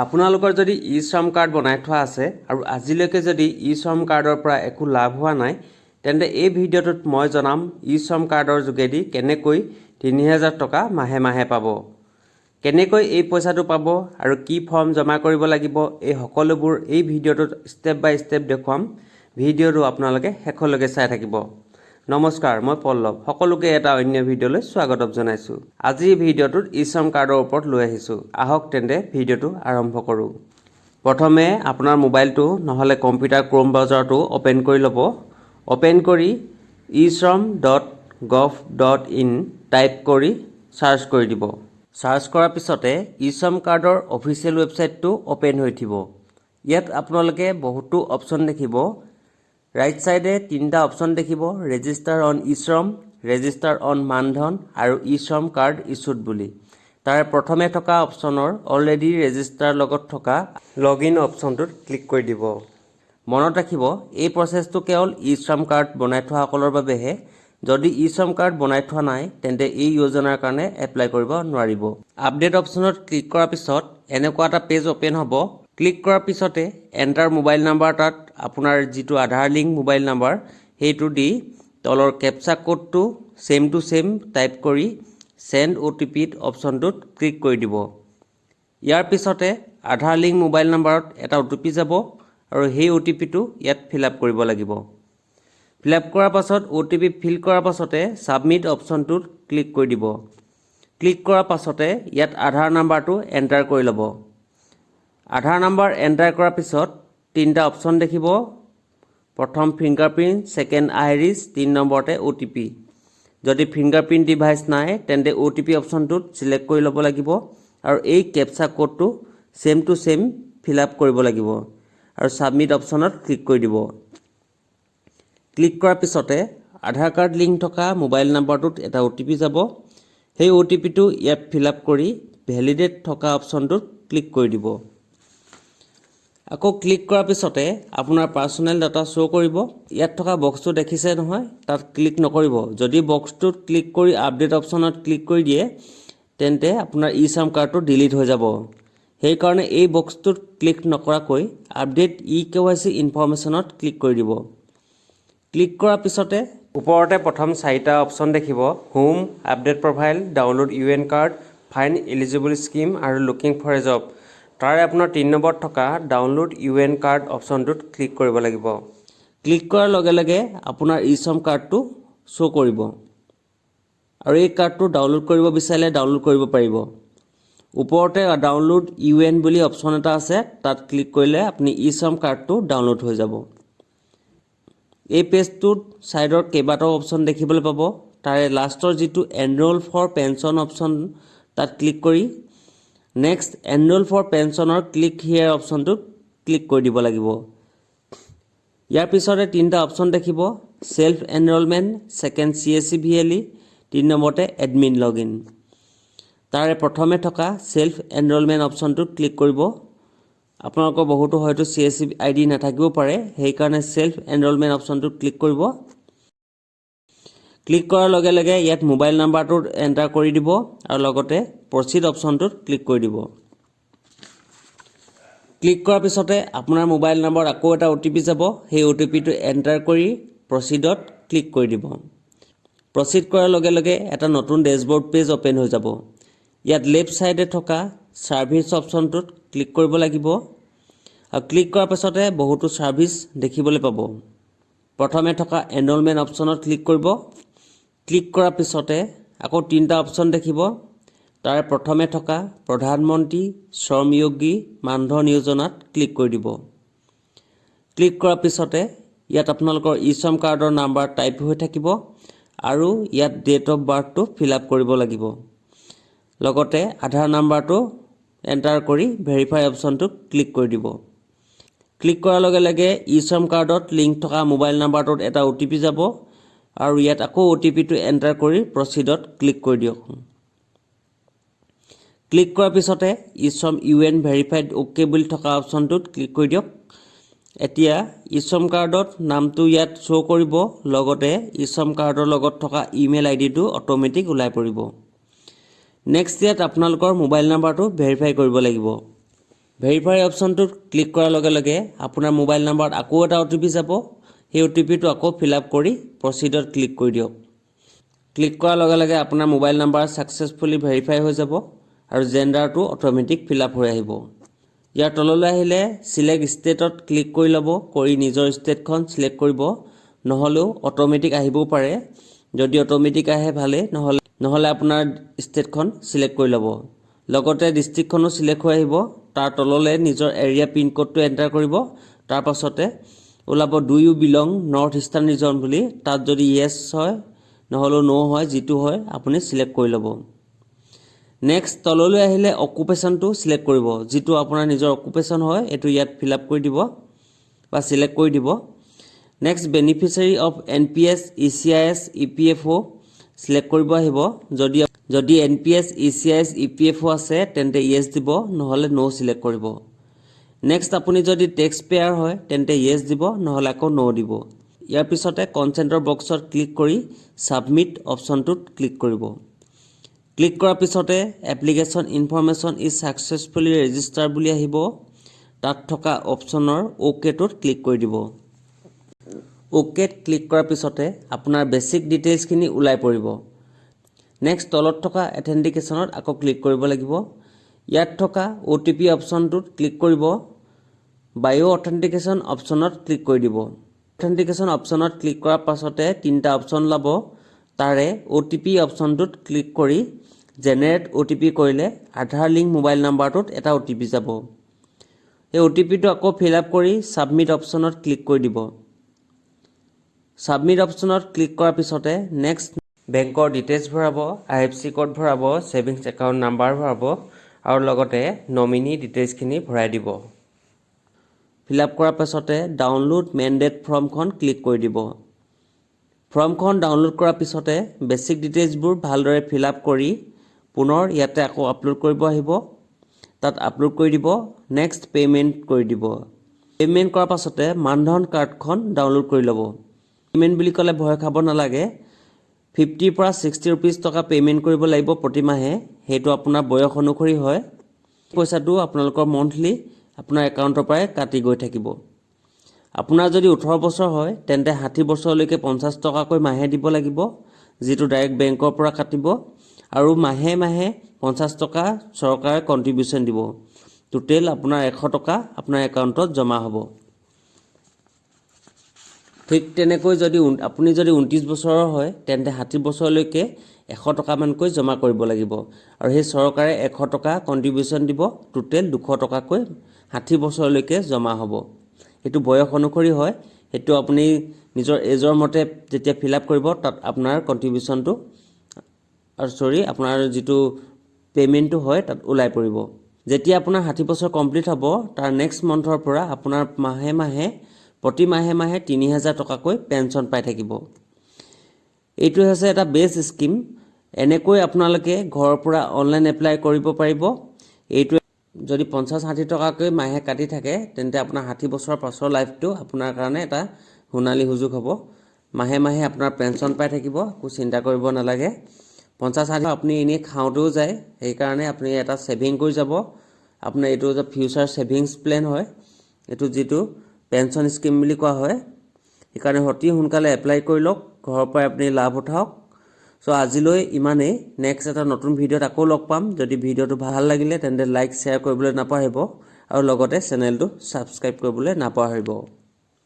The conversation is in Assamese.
আপোনালোকৰ যদি ই শ্ৰম কাৰ্ড বনাই থোৱা আছে আৰু আজিলৈকে যদি ই শ্ৰম কাৰ্ডৰ পৰা একো লাভ হোৱা নাই তেন্তে এই ভিডিঅ'টোত মই জনাম ই শ্ৰম কাৰ্ডৰ যোগেদি কেনেকৈ ৩০০০ টকা মাহে মাহে পাব। কেনেকৈ এই পইচাটো পাব আৰু কি ফৰ্ম জমা কৰিব লাগিব এই সকলোবোৰ এই ভিডিঅ'টোত ষ্টেপ বাই ষ্টেপ দেখুৱাম। ভিডিঅ'টো আপোনালোকে শেষলৈকে চাই থাকিব। নমস্কাৰ, মই পল্লৱ। সকলোকে এটা অন্য ভিডিঅ'লৈ স্বাগতম জনাইছোঁ। আজি ভিডিঅ'টোত ই শ্ৰম কাৰ্ডৰ ওপৰত লৈ আহিছোঁ। আহক তেন্তে ভিডিঅ'টো আৰম্ভ কৰোঁ। প্ৰথমে আপোনাৰ মোবাইলটো নহ'লে কম্পিউটাৰ ক্ৰোম ব্ৰাউজাৰটো অ'পেন কৰি ল'ব। অ'পেন কৰি ishram.gov.in টাইপ কৰি চাৰ্চ কৰি দিব। চাৰ্চ কৰাৰ পিছতে ই শ্ৰম কাৰ্ডৰ অফিচিয়েল ৱেবছাইটটো অ'পেন হৈ উঠিব। ইয়াত আপোনালোকে বহুতো অপশ্যন দেখিব। ৰাইট ছাইডে তিনিটা অপশ্যন দেখিব, ৰেজিষ্টাৰ অন ই শ্ৰম, ৰেজিষ্টাৰ অন মানধন আৰু ই শ্ৰম কাৰ্ড ইছ্যুড বুলি। তাৰে প্ৰথমে থকা অপশ্যনৰ অলৰেডি ৰেজিষ্টাৰ লগত থকা লগ ইন অপশ্যনটোত ক্লিক কৰি দিব। মনত ৰাখিব, এই প্ৰচেছটো কেৱল ই শ্ৰম কাৰ্ড বনাই থোৱাসকলৰ বাবেহে। যদি ই শ্ৰম কাৰ্ড বনাই থোৱা নাই তেন্তে এই যোজনাৰ কাৰণে এপ্লাই কৰিব নোৱাৰিব। আপডেট অপশ্যনত ক্লিক কৰাৰ পিছত এনেকুৱা এটা পেজ অ'পেন হ'ব। ক্লিক কৰাৰ পিছতে এণ্টাৰ মোবাইল নাম্বাৰ, তাত আপোনাৰ যিটো আধাৰ লিংক মোবাইল নাম্বাৰ সেইটো দি তলৰ কেপচা কোডটো ছেম টু ছেম টাইপ কৰি চেণ্ড OTP অপশ্যনটোত ক্লিক কৰি দিব। ইয়াৰ পিছতে আধাৰ লিংক মোবাইল নাম্বাৰত এটা OTP যাব আৰু সেই OTPটো ইয়াত ফিল আপ কৰিব লাগিব। ফিল আপ কৰাৰ পাছত OTP ফিল কৰাৰ পাছতে ছাবমিট অপশ্যনটোত ক্লিক কৰি দিব। ক্লিক কৰাৰ পাছতে ইয়াত আধাৰ নাম্বাৰটো এণ্টাৰ কৰি ল'ব। আধাৰ নাম্বাৰ এণ্টাৰ কৰাৰ পিছত তিনিটা অপশ্যন দেখিব। প্ৰথম ফিংগাৰপ্ৰিণ্ট, ছেকেণ্ড আইৰিছ, ৩ নম্বৰতে OTP। যদি ফিংগাৰপ্ৰিণ্ট ডিভাইচ নাই তেন্তে OTP অপশ্যনটোত চিলেক্ট কৰি ল'ব লাগিব আৰু এই কেপচা কোডটো same to same fill up কৰিব লাগিব আৰু ছাবমিট অপশ্যনত ক্লিক কৰি দিব। ক্লিক কৰাৰ পিছতে আধাৰ কাৰ্ড লিংক থকা মোবাইল নাম্বাৰটোত এটা OTP যাব। সেই OTPটো ইয়াত ফিল আপ কৰি ভেলিডেট থকা অপশ্যনটোত ক্লিক কৰি দিব। আকৌ ক্লিক কৰাৰ পিছতে আপোনাৰ পাৰ্চনেল ডাটা শ্ব' কৰিব। ইয়াত থকা বক্সটো দেখিছে নহয়, তাত ক্লিক নকৰিব। যদি বক্সটোত ক্লিক কৰি আপডেট অপশ্যনত ক্লিক কৰি দিয়ে তেন্তে আপোনাৰ ই শ্ৰম কাৰ্ডটো ডিলিট হৈ যাব। সেইকাৰণে এই বক্সটোত ক্লিক নকৰাকৈ আপডেট eKYC ইনফৰমেশ্যনত ক্লিক কৰি দিব। ক্লিক কৰাৰ পিছতে ওপৰতে প্ৰথম 4টা অপশ্যন দেখিব, home, update profile, download UN card, find eligible scheme আৰু লুকিং ফৰ এ জব। তাৰে আপোনাৰ 3 নম্বৰত থকা ডাউনলোড UN কাৰ্ড অপশ্যনটোত ক্লিক কৰিব লাগিব। ক্লিক কৰাৰ লগে লগে আপোনাৰ ই শ্ৰম কাৰ্ডটো শ্ব' কৰিব আৰু এই কাৰ্ডটো ডাউনলোড কৰিব বিচাৰিলে ডাউনলোড কৰিব পাৰিব। ওপৰতে ডাউনলোড UN বুলি অপশ্যন এটা আছে, তাত ক্লিক কৰিলে আপুনি ই শ্ৰম কাৰ্ডটো ডাউনলোড হৈ যাব। এই পেজটোত ছাইডৰ কেইবাটাও অপশ্যন দেখিবলৈ পাব। তাৰে লাষ্টৰ যিটো এনৰোল ফৰ পেঞ্চন অপশ্যন, তাত ক্লিক কৰি নেক্সট এনৰোল ফৰ পেঞ্চনৰ ক্লিক হিয়াৰ অপশ্যনটোত ক্লিক কৰি দিব লাগিব। ইয়াৰ পিছতে 3টা অপশ্যন দেখিব, self enrolment, second CSC VLE, 3 নম্বৰতে এডমিন লগ ইন। তাৰে প্ৰথমে থকা ছেল্ফ এনৰলমেণ্ট অপশ্যনটোত ক্লিক কৰিব। আপোনালোকৰ বহুতো হয়তো CSC ID নাথাকিব পাৰে, সেইকাৰণে ছেল্ফ এনৰলমেণ্ট অপশ্যনটোত ক্লিক কৰিব। ক্লিক কৰাৰ লগে লগে ইয়াত মোবাইল নাম্বাৰটো এণ্টাৰ কৰি দিব আৰু লগতে প্ৰচিড অপশ্যনটোত ক্লিক কৰি দিব। ক্লিক কৰাৰ পিছতে আপোনাৰ মোবাইল নাম্বাৰত আকৌ এটা OTP যাব। সেই OTPটো এণ্টাৰ কৰি প্ৰচিডত ক্লিক কৰি দিব। প্ৰচিড কৰাৰ লগে লগে এটা নতুন ডেছবৰ্ড পেজ অ'পেন হৈ যাব। ইয়াত লেফ্ট ছাইডে থকা ছাৰ্ভিচ অপশ্যনটোত ক্লিক কৰিব লাগিব আৰু ক্লিক কৰাৰ পিছতে বহুতো ছাৰ্ভিচ দেখিবলৈ পাব। প্ৰথমে থকা এনৰলমেণ্ট অপশ্যনত ক্লিক কৰিব। ক্লিক কৰাৰ পিছতে আকৌ 3টা অপশ্যন দেখিব। তাৰে প্ৰথমে থকা প্ৰধানমন্ত্ৰী শ্ৰম যোগী মানধন যোজনাত ক্লিক কৰি দিব। ক্লিক কৰাৰ পিছতে ইয়াত আপোনালোকৰ ই শ্ৰম কাৰ্ডৰ নাম্বাৰ টাইপ হৈ থাকিব আৰু ইয়াত ডেট অফ বাৰ্থটো ফিল আপ কৰিব লাগিব। লগতে আধাৰ নাম্বাৰটো এণ্টাৰ কৰি ভেৰিফাই অপশ্যনটোত ক্লিক কৰি দিব। ক্লিক কৰাৰ লগে লগে ই শ্ৰম কাৰ্ডত লিংক থকা মোবাইল নাম্বাৰটোত এটা OTP যাব আৰু ইয়াত আকৌ OTPটো এণ্টাৰ কৰি প্ৰচিডত ক্লিক কৰি দিয়ক। ক্লিক কৰাৰ পিছতে ই শ্ৰম UN ভেৰিফাইড OK বুলি থকা অপশ্যনটোত ক্লিক কৰি দিয়ক। এতিয়া ই শ্ৰম কাৰ্ডত নামটো ইয়াত শ্ব' কৰিব, লগতে ই শ্ৰম কাৰ্ডৰ লগত থকা ইমেইল IDটো অট'মেটিক ওলাই পৰিব। নেক্সট ইয়াত আপোনালোকৰ মোবাইল নাম্বাৰটো ভেৰিফাই কৰিব লাগিব। ভেৰিফাই অপশ্যনটোত ক্লিক কৰাৰ লগে লগে আপোনাৰ মোবাইল নাম্বাৰত আকৌ এটা OTP যাব। সেই OTPটো আকৌ ফিল আপ কৰি প্ৰচিডত ক্লিক কৰি দিয়ক। ক্লিক কৰাৰ লগে লগে আপোনাৰ মোবাইল নাম্বাৰ ছাকচেছফুলি ভেৰিফাই হৈ যাব আৰু জেণ্ডাৰটো অট'মেটিক ফিল আপ হৈ আহিব। ইয়াৰ তললৈ আহিলে চিলেক্ট ষ্টেটত ক্লিক কৰি ল'ব, কৰি নিজৰ ষ্টেটখন চিলেক্ট কৰিব, নহ'লেও অট'মেটিক আহিবও পাৰে। যদি অট'মেটিক আহে ভালেই, নহ'লে আপোনাৰ ষ্টেটখন চিলেক্ট কৰি ল'ব। লগতে ডিষ্ট্ৰিক্টখনো চিলেক্ট হৈ আহিব। তাৰ তললৈ নিজৰ এৰিয়া পিনক'ডটো এণ্টাৰ কৰিব। তাৰ পাছতে ওলাব do you belong north eastern region বুলি। তাত যদি য়েছ হয় নহ'লেও ন' হয়, যিটো হয় আপুনি চিলেক্ট কৰি ল'ব। নেক্সট তললৈ আহিলে অকুপেশ্যনটো চিলেক্ট কৰিব। যিটো আপোনাৰ নিজৰ অকুপেশ্যন হয় এইটো ইয়াত ফিল আপ কৰি দিব বা চিলেক্ট কৰি দিব। Next beneficiary of NPS, ECIS, EPFO select কৰিব আহিব। যদি NPS, ECIS, EPFO আছে তেন্তে য়েছ দিব, নহ'লে ন' চিলেক্ট কৰিব। নেক্সট আপুনি যদি টেক্স পেয়াৰ হয় তেন্তে য়েছ দিব, নহ'লে আকৌ ন' দিব। ইয়াৰ পিছতে কনচেণ্টৰ বক্সত ক্লিক কৰি ছাবমিট অপশ্যনটোত ক্লিক কৰিব। ক্লিক কৰাৰ পিছতে application information is successfully register বুলি আহিব। তাত থকা অপশ্যনৰ অ'কেটোত ক্লিক কৰি দিব। অ'কেত ক্লিক কৰাৰ পিছতে আপোনাৰ বেছিক ডিটেইলছখিনি ওলাই পৰিব। নেক্সট তলত থকা অথেণ্টিকেশ্যনত আকৌ ক্লিক কৰিব লাগিব। ইয়াত থকা OTP অপশ্যনটোত ক্লিক কৰিব। বায়ো অথেণ্টিকেশ্যন অপশ্যনত ক্লিক কৰি দিব। অথেণ্টিকেশ্যন অপশ্যনত ক্লিক কৰাৰ পাছতে তিনিটা অপশ্যন ল'ব। তাৰে OTP অপশ্যনটোত ক্লিক কৰি জেনেৰেট OTP কৰিলে আধাৰ লিংক মোবাইল নাম্বাৰটোত এটা OTP যাব। এই OTPটো আকৌ ফিল আপ কৰি ছাবমিট অপশ্যনত ক্লিক কৰি দিব। ছাবমিট অপশ্যনত ক্লিক কৰাৰ পিছতে নেক্সট বেংকৰ ডিটেইলছ ভৰাব, IFSC কোড ভৰাব, ছেভিংছ একাউণ্ট নাম্বাৰ ভৰাব আৰু লগতে নমিনি ডিটেইলছখিনি ভৰাই দিব। ফিল আপ কৰাৰ পাছতে ডাউনলোড মেণ্ডেট ফৰ্মখন ক্লিক কৰি দিব। ফৰ্মখন ডাউনলোড কৰাৰ পিছতে বেছিক ডিটেইলছবোৰ ভালদৰে ফিল আপ কৰি পুনৰ ইয়াতে আকৌ আপলোড কৰিব আহিব। তাত আপলোড কৰি দিব। নেক্সট পে'মেণ্ট কৰি দিব। পে'মেণ্ট কৰাৰ পাছতে মানধন কাৰ্ডখন ডাউনলোড কৰি ল'ব। পে'মেণ্ট বুলি ক'লে ভয় খাব নালাগে। 50 পৰা 60 ৰুপিজ টকা পে'মেণ্ট কৰিব লাগিব প্ৰতি মাহে। সেইটো আপোনাৰ বয়স অনুসৰি হয়। পইচাটো আপোনালোকৰ মন্থলি আপোনাৰ একাউণ্টৰ পৰাই কাটি গৈ থাকিব। আপোনাৰ যদি 18 বছৰ হয় তেন্তে 60 বছৰলৈকে 50 টকাকৈ মাহে দিব লাগিব, যিটো ডাইৰেক্ট বেংকৰ পৰা কাটিব আৰু মাহে মাহে 50 টকা চৰকাৰে কণ্ট্ৰিবিউশ্যন দিব। টোটেল আপোনাৰ 100 টকা আপোনাৰ একাউণ্টত জমা হ'ব। ঠিক তেনেকৈ আপুনি যদি 29 বছৰৰ হয় তেন্তে 60 বছৰলৈকে 100 টকামানকৈ জমা কৰিব লাগিব আৰু সেই চৰকাৰে 100 টকা কণ্ট্ৰিবিউশ্যন দিব। টোটেল 200 টকাকৈ 60 বছৰলৈকে জমা হ'ব। সেইটো বয়স অনুসৰি হয়। সেইটো আপুনি নিজৰ এজৰ মতে যেতিয়া ফিল আপ কৰিব তাত আপোনাৰ কণ্ট্ৰিবিউশ্যনটো আপোনাৰ যিটো পে'মেণ্টটো হয় তাত ওলাই পৰিব। যেতিয়া আপোনাৰ 60 বছৰ কমপ্লিট হ'ব তাৰ নেক্সট মান্থৰ পৰা আপোনাৰ প্ৰতি মাহে 3000 টকাকৈ পেঞ্চন পাই থাকিব। এইটো হৈছে এটা বেষ্ট স্কিম। এনেকৈ আপোনালোকে ঘৰৰ পৰা অনলাইন এপ্লাই কৰিব পাৰিব। এইটো যদি 50-60 টকাকৈ মাহে কাটি থাকে তেন্তে আপোনাৰ 60 বছৰৰ পাছৰ লাইফটো আপোনাৰ কাৰণে এটা সোণালী সুযোগ হ'ব। মাহে মাহে আপোনাৰ পেঞ্চন পাই থাকিব, একো চিন্তা কৰিব নালাগে। 50-60 আপুনি এনেই খাওঁতেও যায়, সেইকাৰণে আপুনি এটা ছেভিং কৰি যাব। আপোনাৰ এইটো এটা ফিউচাৰ ছেভিংছ প্লেন হয়। এইটো যিটো পেঞ্চন স্কিম বুলি কোৱা হয়। সেইকাৰণে অতি সোনকালে এপ্লাই কৰি লওক, ঘৰৰ পৰাই আপুনি লাভ উঠাওক। চ' আজিলৈ ইমানেই। নেক্সট এটা নতুন ভিডিঅ'ত আকৌ লগ পাম। যদি ভিডিঅ'টো ভাল লাগিলে তেন্তে লাইক শ্বেয়াৰ কৰিবলৈ নাপাহৰিব আৰু লগতে চেনেলটো ছাবস্ক্ৰাইব কৰিবলৈ নাপাহৰিব।